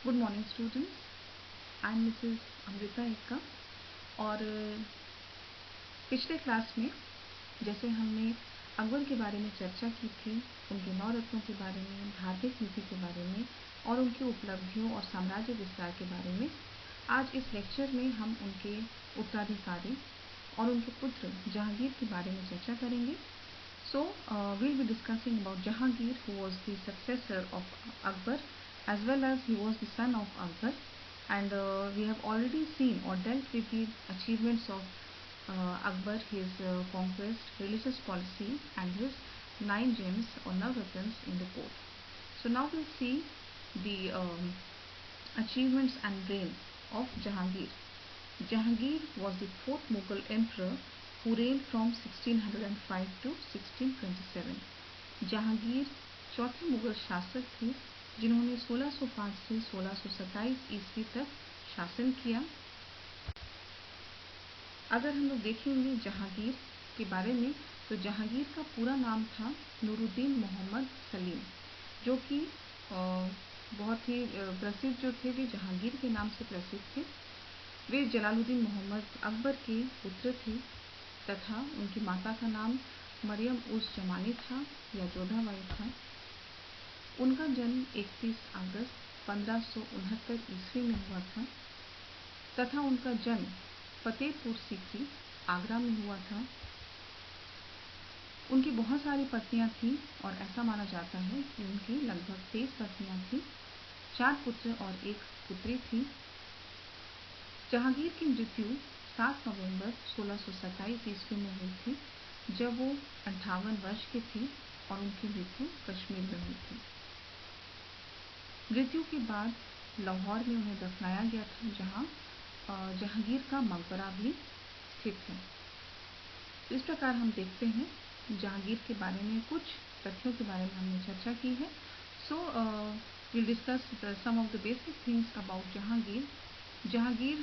Good morning students, I am Mrs Amrita Ekka. और पिछले class में जैसे हमने अकबर के बारे में चर्चा की थी, उनके 9 रत्नों के बारे में, धार्मिक नीति के बारे में और उनकी उपलब्धियों और साम्राज्य विस्तार के बारे में, आज इस लेक्चर में हम उनके उत्तराधिकारी और उनके पुत्र जहांगीर के बारे में चर्चा करेंगे। So we'll be discussing about Jahangir, who was the successor of Akbar, as well as he was the son of Akbar. And we have already seen or dealt with the achievements of Akbar, his conquest, religious policy, and his 9 gems or Navratans in the court. So now we'll see the achievements and reign of Jahangir. Jahangir was the 4th Mughal emperor who reigned from 1605 to 1627. Jahangir चौथे मुगल शासक थे जिन्होंने 1605 से 1627 ईस्वी तक शासन किया। अगर हम लोग देखेंगे जहांगीर के बारे में, तो जहांगीर का पूरा नाम था नूरुद्दीन मोहम्मद सलीम, जो कि बहुत ही प्रसिद्ध जो थे वे जहांगीर के नाम से प्रसिद्ध थे। वे जलालुद्दीन मोहम्मद अकबर के पुत्र थे तथा उनकी माता का नाम मरियम उस जमानी था या जोधाबाई था। उनका जन्म 31 अगस्त 1569 ईस्वी में हुआ था तथा उनका जन्म फतेहपुर सीकरी आगरा में हुआ था। उनकी बहुत सारी पत्नियां थीं और ऐसा माना जाता है कि उनकी लगभग 23 पत्नियां थीं, 4 पुत्र और 1 पुत्री थी। जहांगीर की मृत्यु 7 नवंबर 1627 ईस्वी में हुई थी, जब वो 58 वर्ष के थे और उनकी मृत्यु कश्मीर में हुई थी। मृत्यु के बाद लाहौर में उन्हें दफनाया गया था, जहां जहांगीर का मकबरा भी स्थित है। इस प्रकार हम देखते हैं जहांगीर के बारे में कुछ तथ्यों के बारे में हमने चर्चा की है। सो we'll discuss some of the basic things about Jahangir. Jahangir,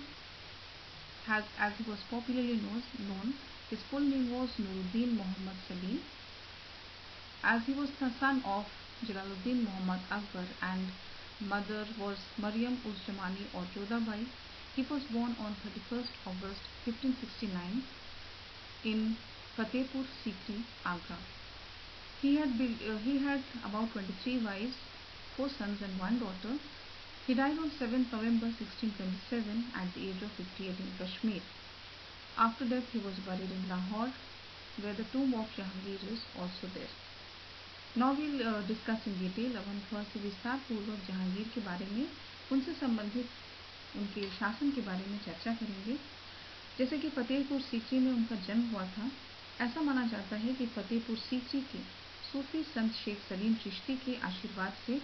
as he was popularly known, his full name was Nuruddin Muhammad Salim. As he was the son of Jalaluddin Muhammad Akbar and mother was Maryam uz Jamani or Jodhabai, he was born on 31st August 1569 in Fatehpur Sikri, Agra. He had about 23 wives, 4 sons and 1 daughter. He died on 7th November 1627 at the age of 58 in Kashmir. After death, he was buried in Lahore, where the tomb of Jahangir is also there. Now we'll discuss in detail अपन थोड़ा सा विस्तार पूर्वक जहांगीर के बारे में, उनसे संबंधित उनके शासन के बारे में चर्चा करेंगे। जैसे कि फतेहपुर सीकरी में उनका जन्म हुआ था। ऐसा माना जाता है कि फतेहपुर सीकरी के सूफी संत शेख सलीम चिश्ती के आशीर्वाद से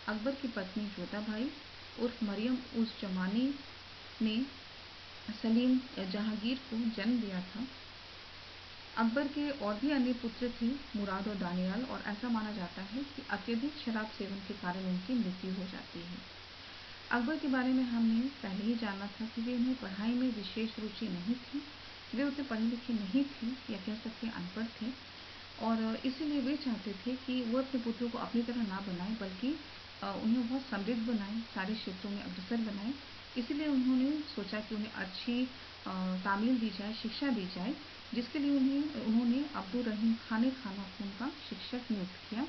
अकबर की पत्नी जोधाबाई उर्फ मरियम उस जमानी ने सलीम जहांगीर को जन्म दिया था। अकबर के और भी अन्य पुत्र थे, मुराद और दानियाल, और ऐसा माना जाता है कि अत्यधिक शराब सेवन के कारण उनकी मृत्यु हो जाती है। अकबर के बारे में हमने पहले ही जाना था कि वे उन्हें पढ़ाई में विशेष रुचि नहीं थी, वे उतने पढ़े लिखे नहीं थे या कह सकते अनपढ़ थे, और इसीलिए वे चाहते थे कि वो अपने पुत्रों को अपनी तरह ना बनाएं, बल्कि उन्हें बहुत समृद्ध बनाएं, सारे क्षेत्रों में अग्रसर बनाएं। इसीलिए उन्होंने सोचा कि उन्हें अच्छी तामील दी जाए, शिक्षा दी जाए, जिसके लिए उन्होंने अब्दुल रहीम खाने खाना को उनका शिक्षक नियुक्त किया।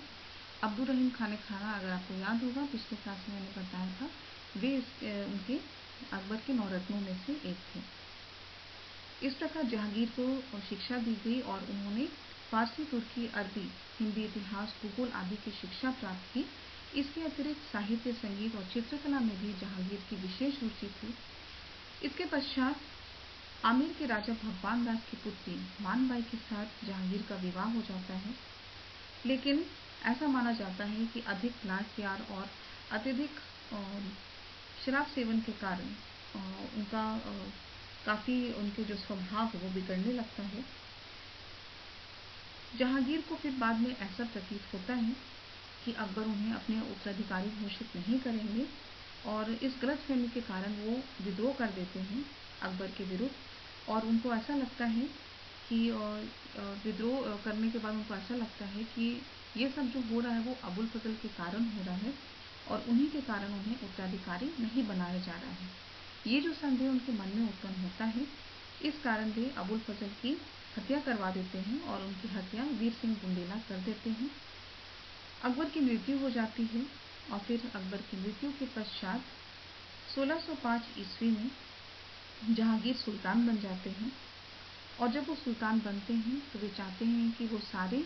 अब्दुल रहीम खाने खाना, अगर आपको याद होगा, पिछले क्लास में मैंने बताया था, वे उनके अकबर के 9 रत्नों में से एक थे। इस प्रकार जहांगीर को शिक्षा दी गई और उन्होंने फारसी, तुर्की, अरबी, हिंदी, इतिहास, भूगोल आदि की शिक्षा प्राप्त की। इसके अतिरिक्त साहित्य, संगीत और चित्रकला में भी जहांगीर की विशेष रुचि थी। इसके पश्चात आमेर के राजा भगवान दास की पुत्री मानबाई के साथ जहांगीर का विवाह हो जाता है, लेकिन ऐसा माना जाता है कि अधिक लाड प्यार और अत्यधिक शराब सेवन के कारण उनका काफ़ी उनके जो स्वभाव है वो बिगड़ने लगता है। जहांगीर को फिर बाद में ऐसा प्रतीत होता है कि अकबर उन्हें अपने उत्तराधिकारी घोषित नहीं करेंगे, और इस गलतफहमी के कारण वो विद्रोह कर देते हैं अकबर के विरुद्ध। और उनको ऐसा लगता है कि विद्रोह करने के बाद उनको ऐसा लगता है कि ये सब जो हो रहा है वो अबुल फजल के कारण हो रहा है, और और उन्हीं के कारण उन्हें उत्तराधिकारी नहीं बनाया जा रहा है। ये जो संदेह उनके मन में उत्पन्न होता है, इस कारण वे अबुल फजल की हत्या करवा देते हैं और उनकी हत्या वीर सिंह बुंदेला कर देते हैं। अकबर की मृत्यु हो जाती है और फिर अकबर की मृत्यु के पश्चात 1605 ईस्वी में जहांगीर सुल्तान बन जाते हैं। और जब वो सुल्तान बनते हैं तो वे चाहते हैं कि वो सारे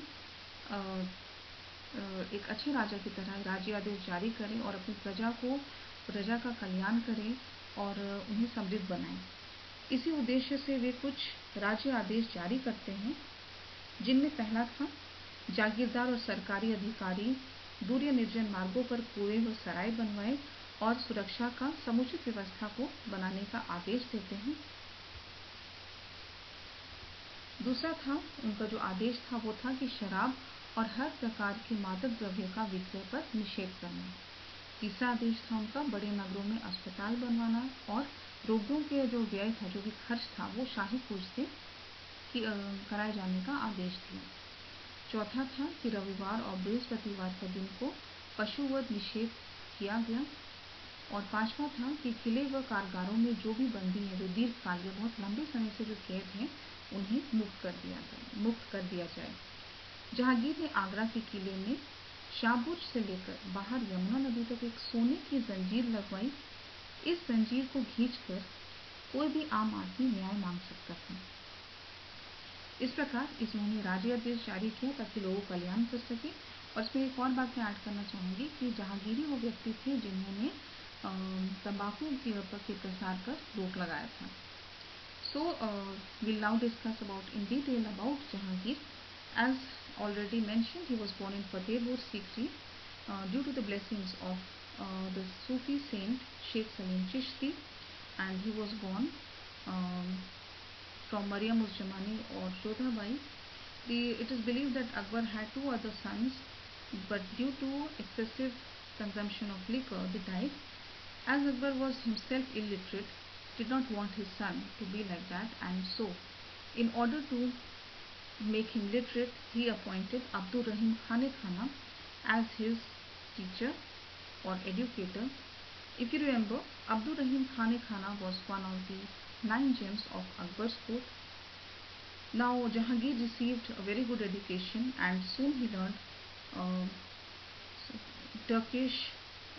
एक अच्छे राजा की तरह राज्य आदेश जारी करें और अपनी प्रजा का कल्याण करें और उन्हें समृद्ध बनाएं। इसी उद्देश्य से वे कुछ राज्य आदेश जारी करते हैं, जिनमें पहला था जागीरदार और सरकारी अधिकारी दूर या निर्जन मार्गों पर कुएं व सराय बनवाए और सुरक्षा का समुचित व्यवस्था को बनाने का आदेश देते हैं। दूसरा था उनका जो आदेश था वो था कि शराब और हर प्रकार के मादक द्रव्य का विक्रय पर निषेध करना। तीसरा आदेश था उनका बड़े नगरों में अस्पताल बनवाना और रोगियों के जो व्यय था, जो भी खर्च था, वो शाही फौज से कराए जाने का आदेश दिया। चौथा था कि रविवार और बृहस्पतिवार के दिन को पशुवध निषेध किया गया। और पांचवा था कि किले व कारागारों में जो भी बंदी हैं, जो दीर्घकाल या बहुत लंबे समय से जो कैद हैं, उन्हें मुक्त कर दिया जाए। जहांगीर ने आगरा के किले में शाहबुर्ज से लेकर बाहर यमुना नदी तक एक सोने की जंजीर लगवाई। इस जंजीर को खींचकर कोई भी आम आदमी न्याय मांग सकता था। इस प्रकार इन्होंने राज्य आदेश जारी किया ताकि लोगों को कल्याण कर सके। और इसमें एक और बात मैं ऐड करना चाहूँगी कि जहांगीरी वो व्यक्ति थे जिन्होंने तंबाकू के प्रसार पर रोक लगाया था। So we'll now discuss in detail about Jahangir. As already mentioned, he was born in Fatehpur Sikri due to the blessings of the Sufi saint Sheikh Salim Chishti, and he was born from Maryam uz Zamani or Jodhabai. It is believed that Akbar had two other sons, but due to excessive consumption of liquor, they died. As Akbar was himself illiterate, did not want his son to be like that, and so in order to make him literate, he appointed Abdur Rahim Khane Khana as his teacher or educator. If you remember, Abdur Rahim Khane Khana was one of the 9 gems of Akbar's court. Now Jahangir received a very good education and soon he learned uh, Turkish,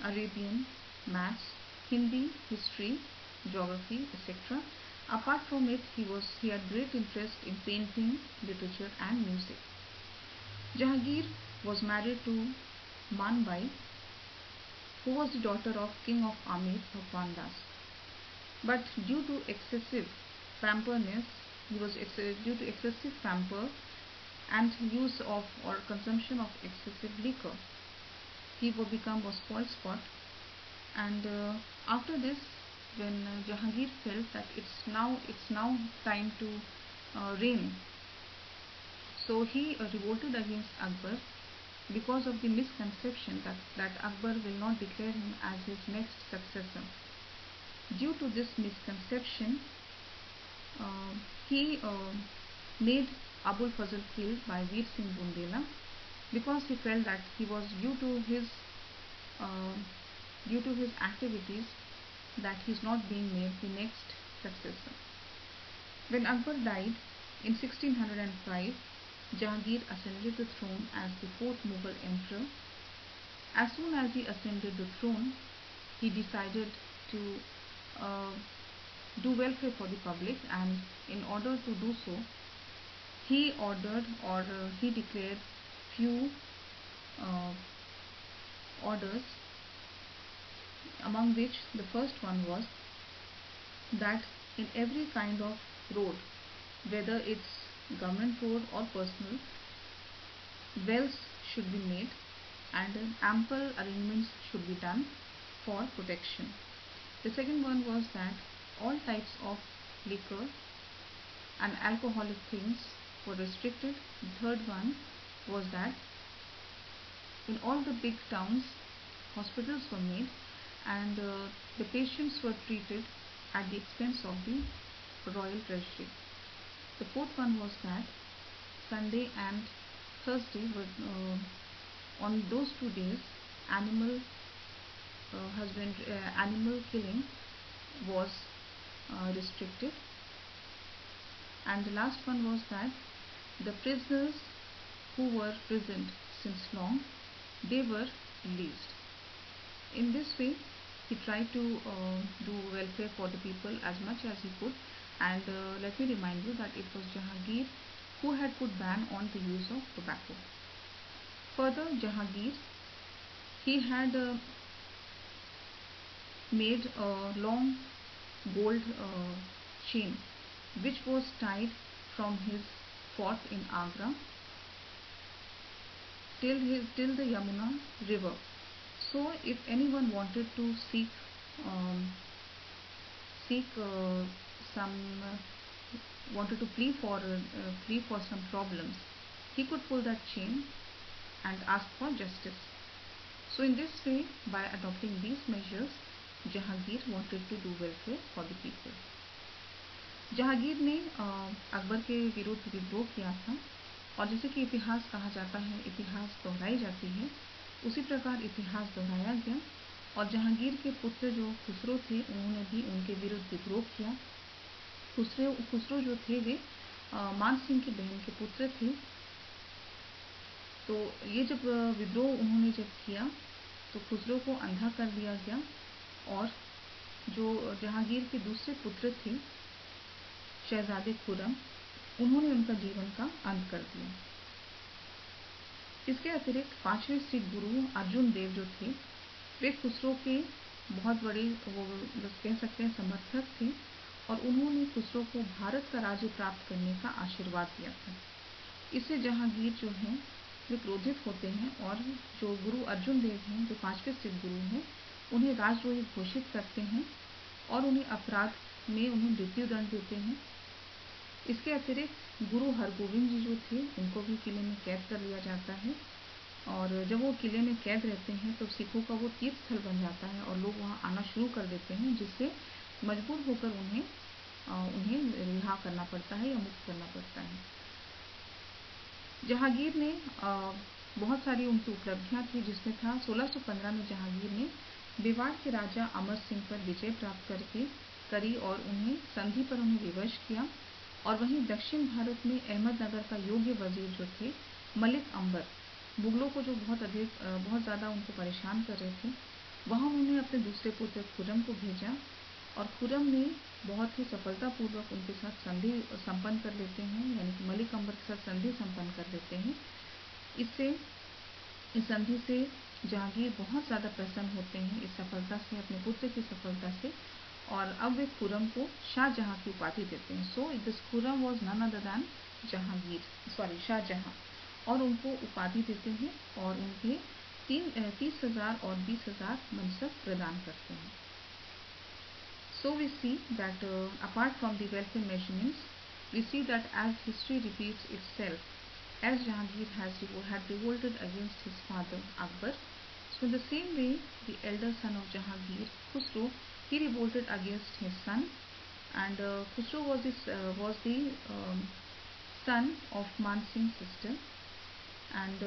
Arabian, maths, Hindi, history, geography, etc. Apart from it, he had great interest in painting, literature and music. Jahangir was married to Manbai, who was the daughter of King of Amir Bhagwan Das. But due to excessive pamperness, due to excessive pamper and use of or consumption of excessive liquor, he would become a spoiled sport. And after this, when Jahangir felt that it's now time to reign, so he revolted against Akbar because of the misconception that Akbar will not declare him as his next successor. Due to this misconception, he made Abul Fazl killed by Veer Singh Bundela because he felt that he was due to his activities that he is not being made the next successor. When Akbar died in 1605, Jahangir ascended the throne as the 4th Mughal emperor. As soon as he ascended the throne, he decided to do welfare for the public, and in order to do so, he ordered or he declared few orders, among which the first one was that in every kind of road, whether it's government road or personal, wells should be made and ample arrangements should be done for protection. The second one was that all types of liquor and alcoholic things were restricted. The third one was that in all the big towns, hospitals were made and the patients were treated at the expense of the royal treasury. The fourth one was that Sunday and Thursday were on those 2 days, animal animal killing was restricted, and the last one was that the prisoners who were prisoned since long, they were released. In this way, he tried to do welfare for the people as much as he could. And let me remind you that it was Jahangir who had put ban on the use of tobacco. Further, Jahangir, he had made a long gold chain which was tied from his fort in Agra till the Yamuna river. So if anyone wanted to seek um, seek some wanted to plea for some problems, he could pull that chain and ask for justice. So in this way, by adopting these measures, Jahangir wanted to do welfare for the people. Jahangir ने अकबर के विरुद्ध विद्रोह किया था, और जैसे कि इतिहास कहा जाता है, इतिहास दोहराई जाती है, उसी प्रकार इतिहास दोहराया गया। और जहांगीर के पुत्र जो खुसरो थे, उन्होंने भी उनके विरुद्ध विद्रोह किया। खुसरो जो थे वे मान सिंह की बहन के पुत्र थे। तो ये जब विद्रोह उन्होंने जब किया तो खुसरो को अंधा कर दिया गया, और जो जहांगीर के दूसरे पुत्र थे शहजादे खुर्रम, उन्होंने उनका जीवन का अंत कर दिया। इसके अतिरिक्त 5वें सिख गुरु अर्जुन देव जो थे, वे खुसरो के बहुत बड़े वो कह सकते हैं समर्थक थे, और उन्होंने खुसरो को भारत का राज्य प्राप्त करने का आशीर्वाद दिया था। इससे जहांगीर जो हैं वे क्रोधित होते हैं, और जो गुरु अर्जुन देव हैं, जो 5वें सिख गुरु हैं, उन्हें राजद्रोही घोषित करते हैं और उन्हें अपराध में उन्हें मृत्यु दंड देते हैं। इसके अतिरिक्त गुरु हरगोविंद जी जो थे, उनको भी किले में कैद कर लिया जाता है, और जब वो किले में कैद रहते हैं तो सिखों का वो तीर्थ स्थल बन जाता है और लोग वहाँ आना शुरू कर देते हैं, जिससे मजबूर होकर उन्हें रिहा करना पड़ता है या मुक्त करना पड़ता है। जहांगीर ने बहुत सारी उनकी उपलब्धियां थी, जिसमें था 1615 में जहांगीर ने मेवाड़ के राजा अमर सिंह पर विजय प्राप्त करी और उन्हें संधि पर उन्हें विवश किया। और वहीं दक्षिण भारत में अहमदनगर का योग्य वजीर जो थे मलिक अंबर, मुगलों को जो बहुत ज़्यादा उनको परेशान कर रहे थे, वहाँ उन्होंने अपने दूसरे पुत्र खुर्रम को भेजा, और खुर्रम ने बहुत ही सफलतापूर्वक उनके साथ संधि संपन्न कर लेते हैं, यानी कि मलिक अंबर के साथ संधि संपन्न कर लेते हैं। इस संधि से जहांगीर बहुत ज़्यादा प्रसन्न होते हैं, इस सफलता से, अपने पुत्र की सफलता से, और अब वे खुर्रम को शाहजहां की उपाधि देते हैं। So this Khurram was none other than Shahjahan, और उनको उपाधि देते हैं और उनके 30,000 और 20,000 मनसब प्रदान करते हैं। So we see that apart from the welfare measurements, we see that as history repeats itself, as Jahangir had revolted against his father Akbar, so in the same way the elder son of Jahangir, Khusro, he revolted against his son, and Khusro was the son of Man Singh's sister, and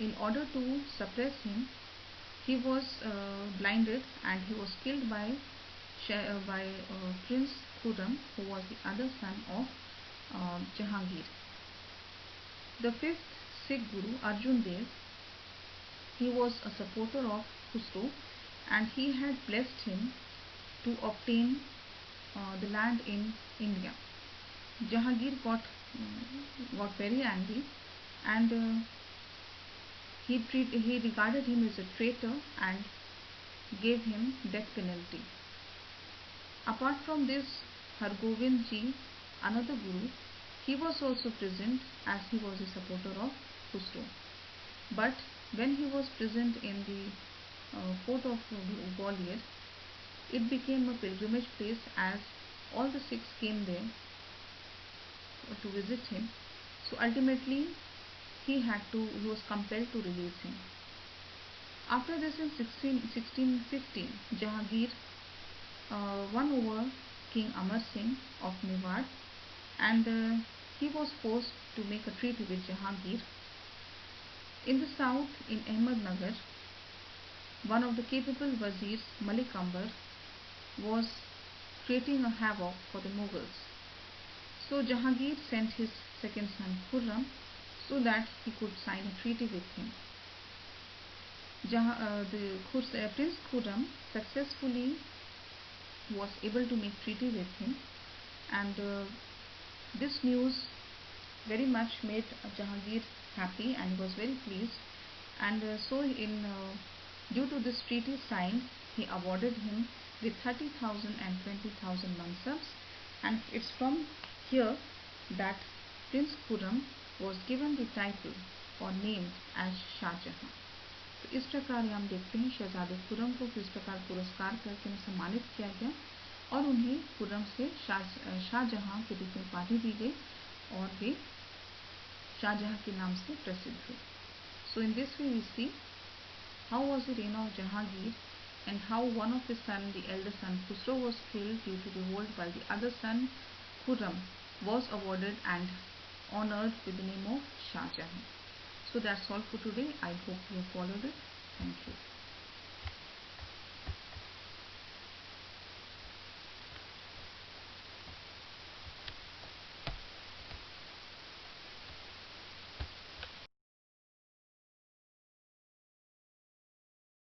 in order to suppress him, he was blinded and he was killed by Prince Khurram, who was the other son of Jahangir. The 5th Sikh Guru Arjun Dev, he was a supporter of Khusro, and he had blessed him to obtain the land in India. Jahangir got very angry, and he regarded him as a traitor and gave him death penalty. Apart from this, Hargobind Ji, another guru, he was also present as he was a supporter of Khusro. But when he was present in the fort of Gwalior, it became a pilgrimage place as all the Sikhs came there to visit him. So ultimately, he was compelled to release him. After this, in 1615, Jahangir won over King Amar Singh of Mewar, and he was forced to make a treaty with Jahangir. In the south, in Ahmednagar, one of the capable Wazirs, Malik Ambar, was creating a havoc for the Mughals. So Jahangir sent his second son Khurram so that he could sign a treaty with him. Prince Khurram successfully was able to make treaty with him, and this news very much made Jahangir happy, and he was very pleased. And due to this treaty signed, he awarded him with 30,000 and 20,000 mansabs, and it's from here that Prince Khurram was given the title or named as Shah Jahan. तो इस प्रकार हम देखते हैं शहजादे खुर्रम को किस प्रकार पुरस्कार करके सम्मानित किया गया और उन्हें खुर्रम से शाहजहां के रूप में उपाधि दी गई और वे शाहजहां के नाम से प्रसिद्ध हुए. So in this way we see how was the reign of Jahangir and how one of his son, the elder son Khusro, was killed due to revolt, while the other son Khurram was awarded and honored with the name of Shah Jahan. So that's all for today. I hope you have followed it. Thank you.